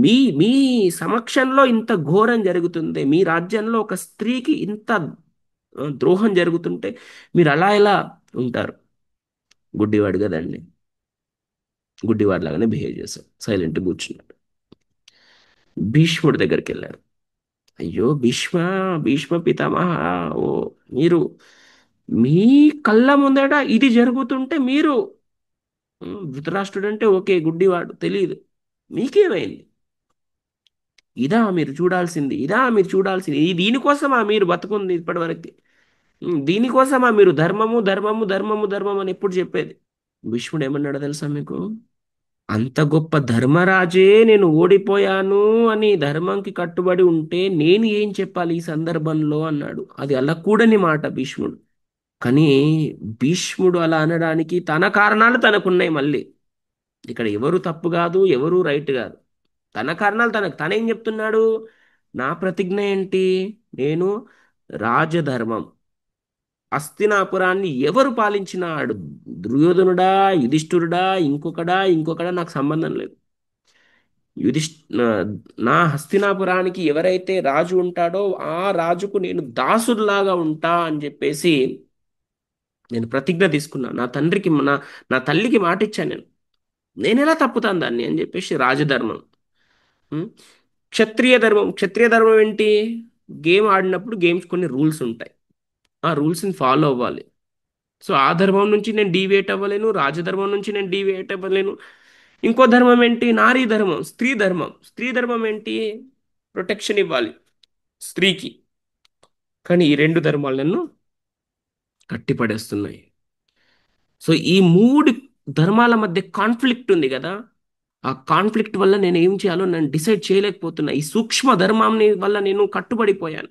మీ మీ సమక్షంలో ఇంత ఘోరం జరుగుతుంది, మీ రాజ్యంలో ఒక స్త్రీకి ఇంత ద్రోహం జరుగుతుంటే మీరు అలా ఎలా ఉంటారు? గుడ్డివాడు కదండి, గుడ్డివాడు లాగానే బిహేవ్ చేశాడు, సైలెంట్ కూర్చున్నాడు. భీష్ముడి దగ్గరికి వెళ్ళారు. అయ్యో భీష్మ పితామహ, ఓ మీరు మీ కళ్ళ ముందట ఇది జరుగుతుంటే మీరు, ధృతరాష్ట్రుడు అంటే ఓకే గుడ్డివాడు తెలియదు, మీకేమైంది? ఇదా మీరు చూడాల్సింది, దీనికోసమా మీరు బతుకుంది ఇప్పటివరకు? దీనికోసమా మీరు ధర్మము ధర్మము ధర్మము ధర్మం అని ఎప్పుడు చెప్పేది? భీష్ముడు ఏమన్నాడో తెలుసా మీకు? అంత గొప్ప ధర్మరాజే నేను ఓడిపోయాను అని ధర్మంకి కట్టుబడి ఉంటే నేను ఏం చెప్పాలి ఈ సందర్భంలో అన్నాడు. అది అలా కూడని మాట భీష్ముడు. కానీ భీష్ముడు అలా అనడానికి తన కారణాలు తనకున్నాయి మళ్ళీ. ఇక్కడ ఎవరు తప్పు కాదు, ఎవరు రైట్ కాదు. తన కారణాలు తనేం చెప్తున్నాడు? నా ప్రతిజ్ఞ ఏంటి? నేను రాజధర్మం, హస్తినాపురాన్ని ఎవరు పాలించినా ఆడు దుర్యోధనుడా, యుధిష్ఠిరుడా, ఇంకొకడా నాకు సంబంధం లేదు. యుధిష్ నా నా హస్తినాపురానికి ఎవరైతే రాజు ఉంటాడో ఆ రాజుకు నేను దాసుడిలాగా ఉంటా అని చెప్పేసి నేను ప్రతిజ్ఞ తీసుకున్నా. నా తల్లికి మాట ఇచ్చాను నేను. నేను ఎలా తప్పుతాను దాన్ని అని చెప్పేసి రాజధర్మం. ఉం? క్షత్రియ ధర్మం ఏంటి? గేమ్ ఆడినప్పుడు గేమ్స్ కొన్ని రూల్స్ ఉంటాయి, ఆ రూల్స్ని ఫాలో అవ్వాలి. సో ఆ ధర్మం నుంచి నేను డీవియేట్ అవ్వలేను, రాజధర్మం నుంచి నేను డీవియేట్ అవ్వలేను. ఇంకో ధర్మం ఏంటి? నారీ ధర్మం, స్త్రీ ధర్మం. స్త్రీ ధర్మం ఏంటి? ప్రొటెక్షన్ ఇవ్వాలి స్త్రీకి. కానీ ఈ రెండు ధర్మాలు నన్ను కట్టిపడేస్తున్నాయి. సో ఈ మూడు ధర్మాల మధ్య కాన్ఫ్లిక్ట్ ఉంది కదా, ఆ కాన్ఫ్లిక్ట్ వల్ల నేను ఏం చేయాలో నేను డిసైడ్ చేయలేకపోతున్నా. ఈ సూక్ష్మ ధర్మాన్ని వల్ల నేను కట్టుబడిపోయాను.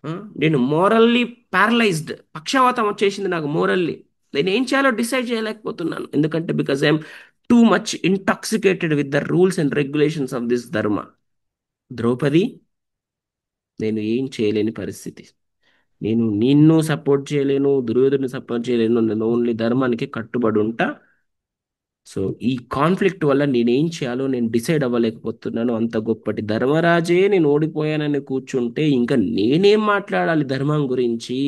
ఆ, నేను మోరల్లీ ప్యారలైజ్డ్, పక్షవాతం వచ్చేసింది నాకు మోరల్లీ. నేను ఏం చేయాలో డిసైడ్ చేయలేకపోతున్నాను, ఎందుకంటే because I'm too much intoxicated with the rules and regulations of this ధర్మ. ద్రౌపది, నేను ఏం చేయలేని పరిస్థితి. నేను నిన్ను సపోర్ట్ చేయలేను, దుర్యోధను సపోర్ట్ చేయలేను, నేను ఓన్లీ ధర్మానికి కట్టుబడి ఉంటా. సో ఈ కాన్ఫ్లిక్ట్ వల్ల నేనేం చేయాలో నేను డిసైడ్ అవ్వలేకపోతున్నాను. అంత గొప్పటి ధర్మరాజే నేను ఓడిపోయానని కూర్చుంటే ఇంకా నేనేం మాట్లాడాలి ధర్మం గురించి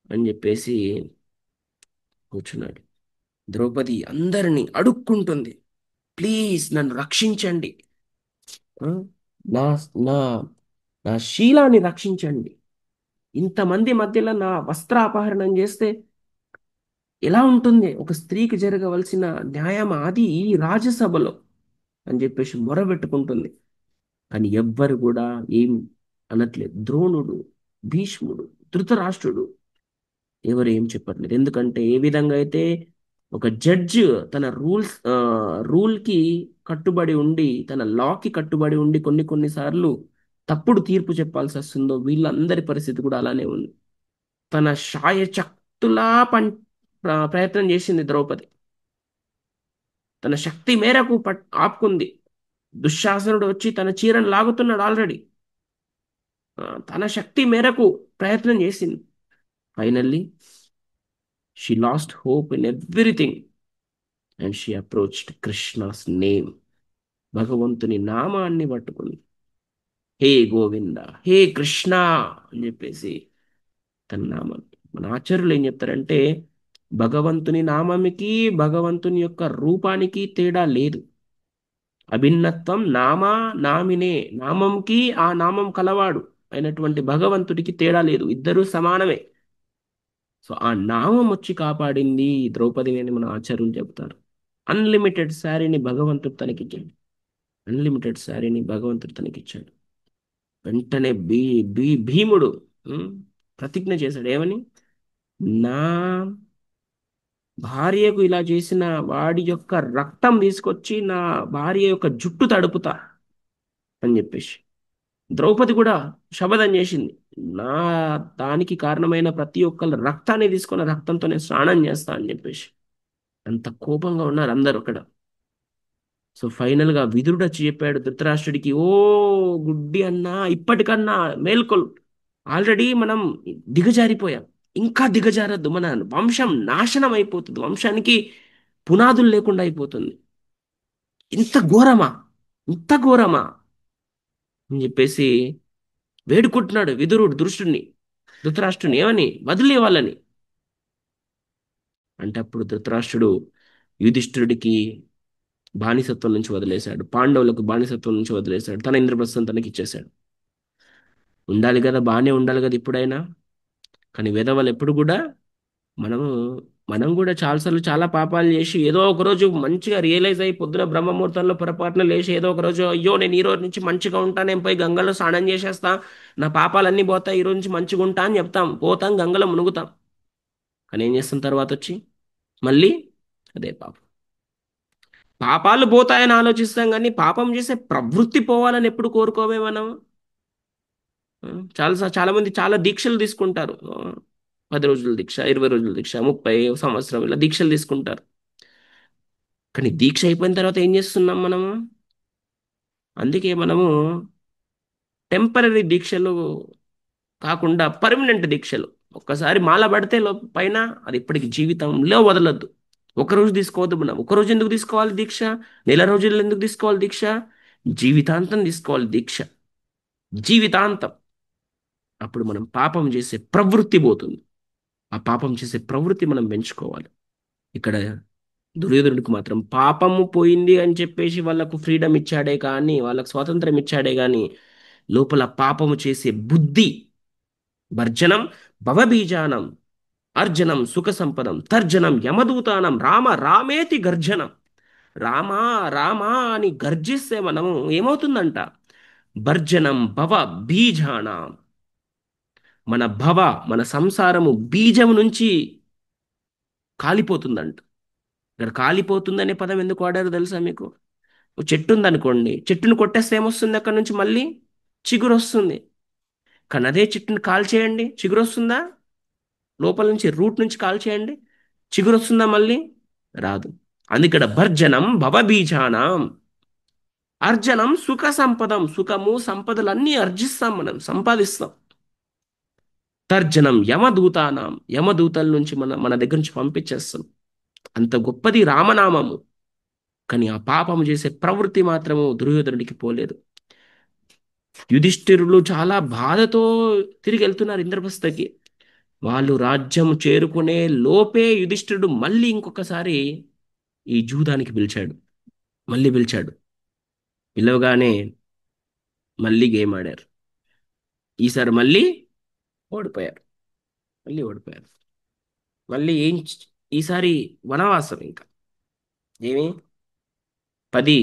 అని చెప్పేసి కూర్చున్నాడు. ద్రౌపది అందరినీ అడుక్కుంటుంది, ప్లీజ్ నన్ను రక్షించండి. ఆ, నా నా నా శీలాన్ని రక్షించండి. ఇంతమంది మధ్యలో నా వస్త్ర అపహరణం చేస్తే ఎలా ఉంటుంది? ఒక స్త్రీకి జరగవలసిన న్యాయం అది ఈ రాజ్యసభలో అని చెప్పేసి మొరబెట్టుకుంటుంది. కానీ ఎవ్వరు కూడా ఏం అనట్లేదు. ద్రోణుడు, భీష్ముడు, ధృతరాష్ట్రుడు ఎవరు ఏం చెప్పట్లేదు. ఎందుకంటే ఏ విధంగా అయితే ఒక జడ్జ్ తన రూల్ కి కట్టుబడి ఉండి, తన లాకి కట్టుబడి ఉండి కొన్నిసార్లు తప్పుడు తీర్పు చెప్పాల్సి వస్తుందో, వీళ్ళందరి పరిస్థితి కూడా అలానే ఉంది. తన శాయశక్తులా ప్రయత్నం చేసింది ద్రౌపది. తన శక్తి మేరకు ఆపుకుంది. దుశ్శాసనుడు వచ్చి తన చీరను లాగుతున్నాడు ఆల్రెడీ. తన శక్తి మేరకు ప్రయత్నం చేసింది. Finally she lost hope in everything and she approached Krishna's name. భగవంతుని నామాన్ని పట్టుకుంది. హే గోవింద, హే కృష్ణ అని చెప్పేసి తన నామాన్ని. మన ఆచార్యులు ఏం చెప్తారంటే భగవంతుని నామానికి భగవంతుని యొక్క రూపానికి తేడా లేదు. అభిన్నత్వం నామా నామినే. నామంకి ఆ నామం కలవాడు అయినటువంటి భగవంతుడికి తేడా లేదు, ఇద్దరూ సమానమే. సో ఆ నామం వచ్చి కాపాడింది ద్రౌపదిని అని మన ఆచార్యులు చెబుతారు. అన్లిమిటెడ్ శారీని భగవంతుడు తనకిచ్చాడు. అన్లిమిటెడ్ శారీని భగవంతుడు తనకిచ్చాడు. వెంటనే భీముడు ఉమ్, ప్రతిజ్ఞ చేశాడు. ఏమని? నా భార్యకు ఇలా చేసిన వాడి యొక్క రక్తం తీసుకొచ్చి నా భార్య యొక్క జుట్టు తడుపుతా అని చెప్పేసి. ద్రౌపది కూడా శపథం చేసింది. నా దానికి కారణమైన ప్రతి ఒక్కళ్ళ రక్తాన్ని తీసుకొని రక్తంతో నేను స్నానం చేస్తా అని చెప్పేసి. అంత కోపంగా ఉన్నారు అందరు అక్కడ. సో ఫైనల్ గా విదురుడు వచ్చి చెప్పాడు ధృతరాష్ట్రుడికి, ఓ గుడ్డి అన్నా, ఇప్పటికన్నా మేల్కొల్. ఆల్రెడీ మనం దిగజారిపోయాం. ఇంకా దిగజారద్దు. మన వంశం నాశనం అయిపోతుంది. వంశానికి పునాదులు లేకుండా అయిపోతుంది. ఇంత ఘోరమా? ఇంత ఘోరమా అని చెప్పేసి వేడుకుంటున్నాడు విదురుడు ధృతరాష్ట్రుని ఏమని? వదిలే వాళ్ళని. అంటే అప్పుడు ధృతరాష్ట్రుడు యుధిష్ఠిరుడికి బానిసత్వం నుంచి వదిలేశాడు, పాండవులకు బానిసత్వం నుంచి వదిలేశాడు, తన ఇంద్రప్రస్థం తనకి ఇచ్చేశాడు. ఉండాలి కదా, బాగానే ఉండాలి కదా ఇప్పుడైనా. కానీ వెధవలు ఎప్పుడు కూడా మనము మనం కూడా చాలాసార్లు చాలా పాపాలు చేసి ఏదో ఒక రోజు మంచిగా రియలైజ్ అయ్యి పొద్దున బ్రహ్మముహూర్తంలో పొరపాటున లేచి ఏదో ఒక రోజు, అయ్యో నేను ఈ రోజు నుంచి మంచిగా ఉంటా, నేను పోయి గంగలో స్నానం చేసేస్తా, నా పాపాలన్నీ పోతాయి, ఈ రోజు నుంచి మంచిగా ఉంటా అని చెప్తాం, పోతాం గంగలో మునుగుతాం. కానీ ఏం చేస్తాం తర్వాత వచ్చి? మళ్ళీ అదే పాపం. పాపాలు పోతాయని ఆలోచిస్తాం కానీ పాపం చేసే ప్రవృత్తి పోవాలని ఎప్పుడు కోరుకోమే మనం. చాలా మంది చాలా దీక్షలు తీసుకుంటారు. 10 రోజుల దీక్ష, 20 రోజుల దీక్ష, 30 సంవత్సరం ఇలా దీక్షలు తీసుకుంటారు. కానీ దీక్ష అయిపోయిన తర్వాత ఏం చేస్తున్నాం మనము? అందుకే మనము టెంపరీ దీక్షలు కాకుండా పర్మనెంట్ దీక్షలు. ఒక్కసారి మాల పడితే పైన అది ఇప్పటికి జీవితంలో వదలొద్దు. ఒకరోజు తీసుకోవద్దు. మనం ఒకరోజు ఎందుకు తీసుకోవాలి దీక్ష? నెల రోజులు ఎందుకు తీసుకోవాలి దీక్ష? జీవితాంతం తీసుకోవాలి దీక్ష. జీవితాంతం. అప్పుడు మనం పాపం చేసే ప్రవృత్తి పోతుంది. ఆ పాపం చేసే ప్రవృత్తి మనం పెంచుకోవాలి. ఇక్కడ దుర్యోధనుడికి మాత్రం పాపము పోయింది అని చెప్పేసి వాళ్ళకు ఫ్రీడమ్ ఇచ్చాడే కానీ, వాళ్ళకు స్వాతంత్రం ఇచ్చాడే కానీ, లోపల పాపము చేసే బుద్ధి. భర్జనం భవబీజానం, అర్జనం సుఖ సంపదం, తర్జనం యమదూతానం, రామ రామేతి గర్జనం. రామా రామా అని గర్జిస్తే మనము ఏమవుతుందంట? భర్జనం భవ బీజానాం. మన భవ, మన సంసారము బీజం నుంచి కాలిపోతుందంట. ఇక్కడ కాలిపోతుందనే పదం ఎందుకు వాడారో తెలుసా మీకు? ఓ చెట్టు ఉందనుకోండి, చెట్టును కొట్టేస్తే ఏమొస్తుంది? అక్కడ నుంచి మళ్ళీ చిగురు వస్తుంది. కానీ అదే చెట్టుని కాల్చేయండి, చిగురు వస్తుందా? లోపల నుంచి రూట్ నుంచి కాల్చేయండి, చిగురు వస్తుందా మళ్ళీ? రాదు. అందుకడ భర్జనం భవబీజానాం, అర్జనం సుఖ సంపదం. సుఖము సంపదలన్నీ అర్జిస్తాం, మనం సంపాదిస్తాం. తర్జనం యమదూతానాం, యమదూతల నుంచి మన దగ్గర నుంచి పంపించేస్తాం. అంత గొప్పది రామనామము. కానీ ఆ పాపము చేసే ప్రవృత్తి మాత్రము దుర్యోధనుడికి పోలేదు. యుధిష్ఠిరులు చాలా బాధతో తిరిగి వెళ్తున్నారు ఇంద్రప్రస్థకి. వాళ్ళు రాజ్యం చేరుకునే లోపే యుధిష్ఠిరుడు మళ్ళీ ఇంకొకసారి ఈ జూదానికి పిలిచాడు. మళ్ళీ పిలిచాడు. పిలవగానే మళ్ళీ గేమ్ ఆడారు. ఈసారి మళ్ళీ ఓడిపోయారు. మళ్ళీ ఓడిపోయారు. మళ్ళీ ఈసారి వనవాసం ఇంకా. ఏమి 10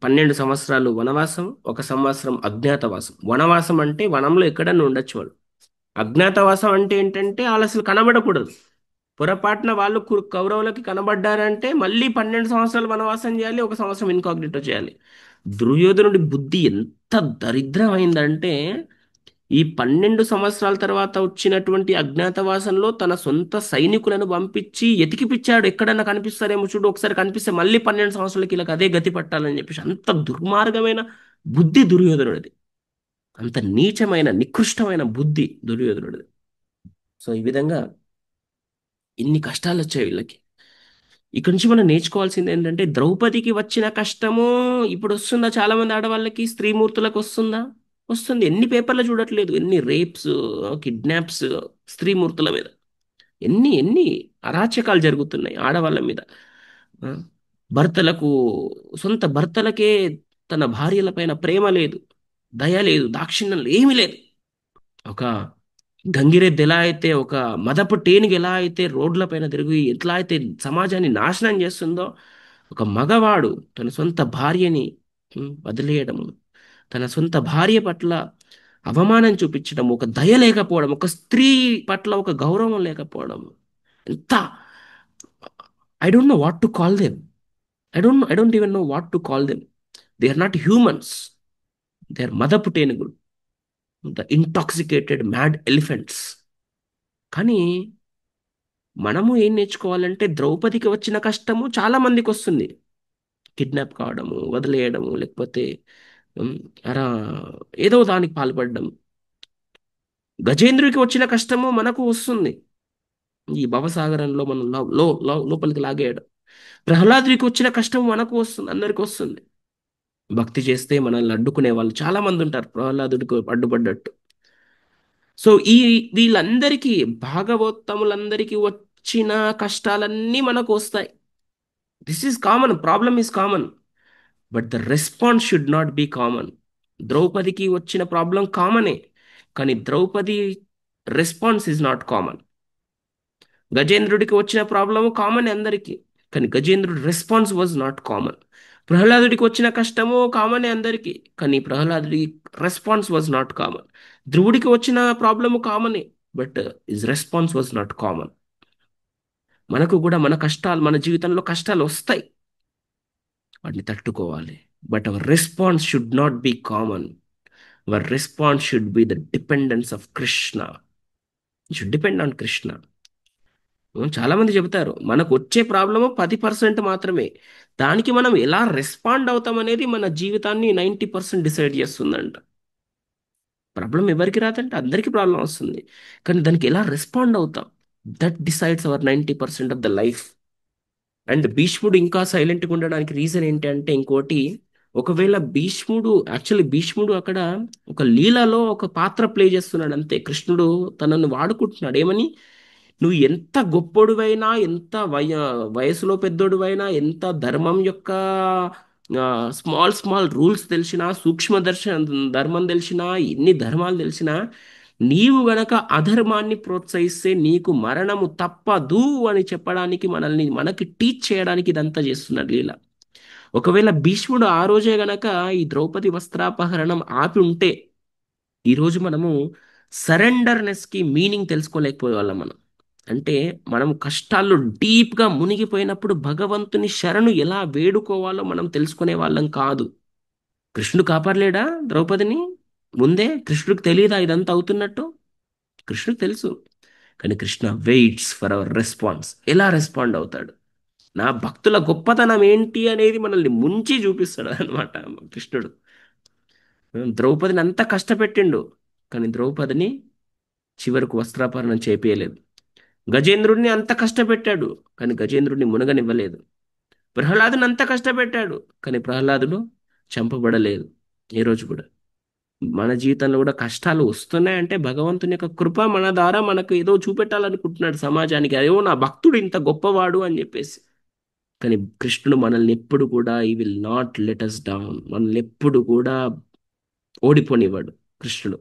12 సంవత్సరాలు వనవాసం, ఒక సంవత్సరం అజ్ఞాతవాసం. వనవాసం అంటే వనంలో ఎక్కడన్నా ఉండొచ్చు వాళ్ళు. అజ్ఞాతవాసం అంటే ఏంటంటే వాళ్ళు అసలు కనబడకూడదు. పొరపాటున వాళ్ళు కౌరవులకి కనబడ్డారంటే మళ్ళీ 12 సంవత్సరాలు వనవాసం చేయాలి, ఒక సంవత్సరం ఇన్కాగ్నిటో చేయాలి. దుర్యోధనుడి బుద్ధి ఎంత దరిద్రమైందంటే ఈ 12 సంవత్సరాల తర్వాత వచ్చినటువంటి అజ్ఞాతవాసంలో తన సొంత సైనికులను పంపించి ఎతికిపిచ్చాడు. ఎక్కడన్నా కనిపిస్తారేమో చూడు, ఒకసారి కనిపిస్తే మళ్ళీ 12 సంవత్సరాలకి ఇలా అదే గతి పట్టాలని చెప్పేసి. అంత దుర్మార్గమైన బుద్ధి దుర్యోధనుడిది. అంత నీచమైన నికృష్టమైన బుద్ధి దుర్యోధనుడిది. సో ఈ విధంగా ఇన్ని కష్టాలు వచ్చాయి వీళ్ళకి. ఇక్కడ నుంచి మనం నేర్చుకోవాల్సింది ఏంటంటే ద్రౌపదికి వచ్చిన కష్టము ఇప్పుడు వస్తుందా? చాలా మంది ఆడవాళ్ళకి, స్త్రీమూర్తులకు వస్తుందా? వస్తుంది. ఎన్ని పేపర్లు చూడట్లేదు, ఎన్ని రేప్స్, కిడ్నాప్స్ స్త్రీమూర్తుల మీద, ఎన్ని ఎన్ని అరాచకాలు జరుగుతున్నాయి ఆడవాళ్ళ మీద. ఆ, భర్తలకు, సొంత భర్తలకే తన భార్యల పైన ప్రేమ లేదు, దయ లేదు, దాక్షిణ్యం లేదు, ఏమీ లేదు. ఒక గంగిరెద్దు ఎలా అయితే, ఒక మదపు టేనుగు ఎలా అయితే రోడ్ల పైన తిరిగి ఎట్లా అయితే సమాజాన్ని నాశనం చేస్తుందో, ఒక మగవాడు తన సొంత భార్యని వదిలేయడము, తన సొంత భార్య పట్ల అవమానం చూపించడం, ఒక దయ లేకపోవడం, ఒక స్త్రీ పట్ల ఒక గౌరవం లేకపోవడం, ఎంత I don't know what to call them. I don't even know what to call them. They are not humans, they are మదపు టేనుగులు, ద ఇంటాక్సికేటెడ్ మ్యాడ్ ఎలిఫెంట్స్. కానీ మనము ఏం నేర్చుకోవాలంటే ద్రౌపదికి వచ్చిన కష్టము చాలా మందికి వస్తుంది. కిడ్నాప్ కావడము, వదిలేయడము, లేకపోతే ఉమ్, అరా ఏదో దానికి పాల్పడడం. గజేంద్రుడికి వచ్చిన కష్టము మనకు వస్తుంది. ఈ భవసాగరంలో మనం లోపలికి లాగేయడం. ప్రహ్లాదుడికి వచ్చిన కష్టం మనకు వస్తుంది, అందరికి వస్తుంది. భక్తి చేస్తే మనల్ని అడ్డుకునే వాళ్ళు చాలా మంది ఉంటారు, ప్రహ్లాదుడికి అడ్డుపడ్డట్టు. సో వీళ్ళందరికీ, భాగవతములందరికీ వచ్చిన కష్టాలన్నీ మనకు వస్తాయి. This is common, problem is common, but the response should not be common. ద్రౌపదికి వచ్చిన ప్రాబ్లం కామనే, కానీ ద్రౌపది రెస్పాన్స్ ఈజ్ నాట్ కామన్. గజేంద్రుడికి వచ్చిన ప్రాబ్లము కామన్ అందరికీ, కానీ గజేంద్రుడి రెస్పాన్స్ వాజ్ నాట్ కామన్. ప్రహ్లాదుడికి వచ్చిన కష్టము కామనే అందరికీ, కానీ ప్రహ్లాదుడి రెస్పాన్స్ వాజ్ నాట్ కామన్. ధ్రువుడికి వచ్చిన ప్రాబ్లము కామనే, but his response was not common. మనకు కూడా మన కష్టాలు, మన జీవితంలో కష్టాలు వస్తాయి, వాటిని తట్టుకోవాలి. But our response should not be common. Our response should be the dependence of Krishna. Should depend on Krishna. చాలా మంది చెబుతారు మనకు వచ్చే ప్రాబ్లము 10% మాత్రమే, దానికి మనం ఎలా రెస్పాండ్ అవుతాం అనేది మన జీవితాన్ని 90% డిసైడ్ చేస్తుందంట. ప్రాబ్లం ఎవరికి రాదంటే అందరికీ ప్రాబ్లం వస్తుంది, కానీ దానికి ఎలా రెస్పాండ్ అవుతాం, that decides our 90% of the life. And భీష్ముడు ఇంకా సైలెంట్గా ఉండడానికి రీజన్ ఏంటి అంటే ఇంకోటి, ఒకవేళ భీష్ముడు, యాక్చువల్లీ భీష్ముడు అక్కడ ఒక లీలలో ఒక పాత్ర ప్లే చేస్తున్నాడు అంతే. కృష్ణుడు తనను వాడుకుంటున్నాడు ఏమని, నువ్వు ఎంత గొప్పోడువైనా, ఎంత వయసులో పెద్దోడువైనా, ఎంత ధర్మం యొక్క స్మాల్ స్మాల్ రూల్స్ తెలిసినా, ధర్మం తెలిసినా, ఎన్ని ధర్మాలు తెలిసినా, నీవు గనక అధర్మాన్ని ప్రోత్సహిస్తే నీకు మరణము తప్పదు అని చెప్పడానికి, మనకి టీచ్ చేయడానికి ఇదంతా చేస్తున్నాడు లీల. ఒకవేళ భీష్ముడు ఆ రోజే గనక ఈ ద్రౌపది వస్త్రాపహరణం ఆపి ఉంటే, ఈరోజు మనము సరెండర్నెస్కి మీనింగ్ తెలుసుకోలేకపోయే వాళ్ళం మనం. అంటే మనం కష్టాల్లో డీప్గా మునిగిపోయినప్పుడు భగవంతుని శరణు ఎలా వేడుకోవాలో మనం తెలుసుకునే వాళ్ళం కాదు. కృష్ణుడు కాపాడలేడా ద్రౌపదిని? ముందే కృష్ణుడికి తెలియదా ఇదంతా అవుతున్నట్టు? కృష్ణుడికి తెలుసు, కానీ Krishna weights for hour response. ఎలా రెస్పాండ్ అవుతాడు, నా భక్తుల గొప్పతనం ఏంటి అనేది మనల్ని ముంచి చూపిస్తాడు అనమాట కృష్ణుడు. ద్రౌపదిని అంత కష్టపెట్టిండు, కానీ ద్రౌపదిని చివరకు వస్త్రాపహరణం చేపియలేదు. గజేంద్రుడిని అంత కష్టపెట్టాడు, కానీ గజేంద్రుడిని మునగనివ్వలేదు. ప్రహ్లాదుని అంత కష్టపెట్టాడు, కానీ ప్రహ్లాదుడు చంపబడలేదు. ఏ రోజు కూడా. మన జీవితంలో కూడా కష్టాలు వస్తున్నాయంటే భగవంతుని యొక్క కృప మన ద్వారా మనకు ఏదో చూపెట్టాలనుకుంటున్నాడు సమాజానికి, అయ్యో నా భక్తుడు ఇంత గొప్పవాడు అని చెప్పేసి. కానీ కృష్ణుడు మనల్ని ఎప్పుడు కూడా ఈ will not let us down, మనల్ని ఎప్పుడు కూడా ఓడిపోనివ్వడు కృష్ణుడు.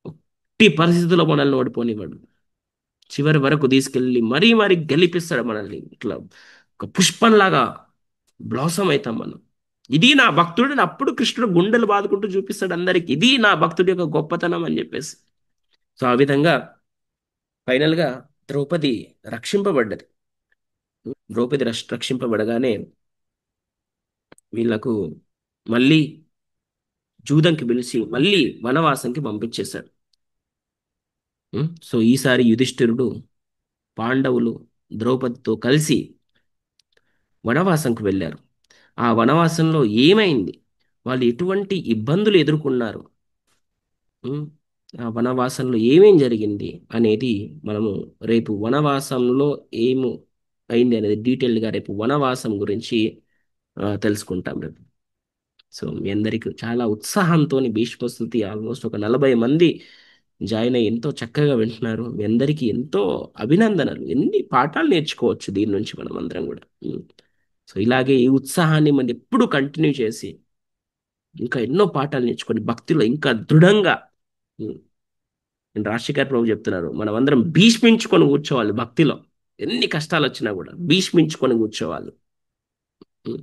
ఎట్టి పరిస్థితుల్లో మనల్ని ఓడిపోనివ్వడు. చివరి వరకు తీసుకెళ్ళి మరీ మరీ గెలిపిస్తాడు మనల్ని. ఇట్లా ఒక పుష్పంలాగా బ్లాసమ్ అవుతాం మనం. ఇది నా భక్తుడు అప్పుడు కృష్ణుడు గుండెలు బాదుకుంటూ చూపిస్తాడు అందరికి, ఇది నా భక్తుడి యొక్క గొప్పతనం అని చెప్పేసి. సో ఆ విధంగా ఫైనల్ గా ద్రౌపది రక్షింపబడ్డది. ద్రౌపది రక్షింపబడగానే వీళ్ళకు మళ్ళీ జూదంకి పిలిచి మళ్ళీ వనవాసంకి పంపించేశాడు. సో ఈసారి యుధిష్ఠిరుడు, పాండవులు ద్రౌపదితో కలిసి వనవాసంకు వెళ్ళారు. ఆ వనవాసంలో ఏమైంది, వాళ్ళు ఎటువంటి ఇబ్బందులు ఎదుర్కొన్నారు, ఉమ్, ఆ వనవాసంలో ఏమేం జరిగింది అనేది మనము రేపు వనవాసంలో ఏము అయింది అనేది డీటెయిల్డ్గా రేపు వనవాసం గురించి తెలుసుకుంటాం రేపు. సో మీ అందరికీ చాలా ఉత్సాహంతో భీష్మస్తుతి ఆల్మోస్ట్ ఒక 40 మంది జాయిన్ అయ్యి ఎంతో చక్కగా వింటున్నారు. మీ అందరికీ ఎంతో అభినందనలు. ఎన్ని పాఠాలు నేర్చుకోవచ్చు దీని నుంచి మనం అందరం కూడా. సో ఇలాగే ఈ ఉత్సాహాన్ని మనం ఎప్పుడు కంటిన్యూ చేసి ఇంకా ఎన్నో పాఠాలు నేర్చుకొని భక్తిలో ఇంకా దృఢంగా, ఉమ్, నేను రాజశేఖర్ ప్రభు చెప్తున్నారు, మనం అందరం భీష్మించుకొని కూర్చోవాలి భక్తిలో. ఎన్ని కష్టాలు వచ్చినా కూడా భీష్మించుకొని కూర్చోవాలి. ఉమ్.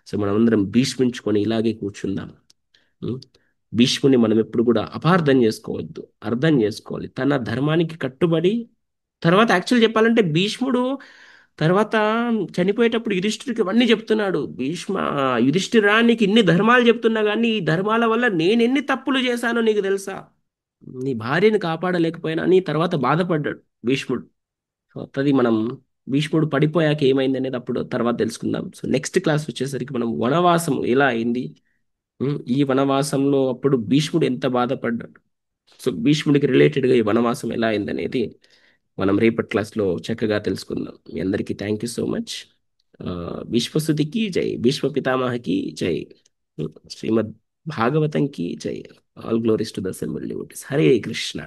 సో మనం అందరం భీష్మించుకొని ఇలాగే కూర్చుందాం. ఉమ్. భీష్ముని మనం ఎప్పుడు కూడా అపార్థం చేసుకోవద్దు, అర్థం చేసుకోవాలి. తన ధర్మానికి కట్టుబడి, తర్వాత యాక్చువల్ చెప్పాలంటే భీష్ముడు తర్వాత చనిపోయేటప్పుడు యుధిష్ఠిరికి ఇవన్నీ చెప్తున్నాడు. యుధిష్ఠిరా, నీకు ఇన్ని ధర్మాలు చెప్తున్నా కానీ ఈ ధర్మాల వల్ల నేను ఎన్ని తప్పులు చేశానో నీకు తెలుసా, నీ భార్యని కాపాడలేకపోయినా అని తర్వాత బాధపడ్డాడు భీష్ముడు. సో అది మనం భీష్ముడు పడిపోయాక ఏమైంది అనేది అప్పుడు తర్వాత తెలుసుకుందాం. సో నెక్స్ట్ క్లాస్ వచ్చేసరికి మనం వనవాసం ఎలా అయింది, ఈ వనవాసంలో అప్పుడు భీష్ముడు ఎంత బాధపడ్డాడు, సో భీష్ముడికి రిలేటెడ్గా ఈ వనవాసం ఎలా అయింది అనేది మనం రేపటి క్లాస్లో చక్కగా తెలుసుకుందాం. మీ అందరికీ థ్యాంక్ యూ సో మచ్. భీష్మస్తుతికి జై, భీష్మ పితామహకి జై, శ్రీమద్ భాగవతం కి జై. All glories to the assembly devotees. Hare Krishna.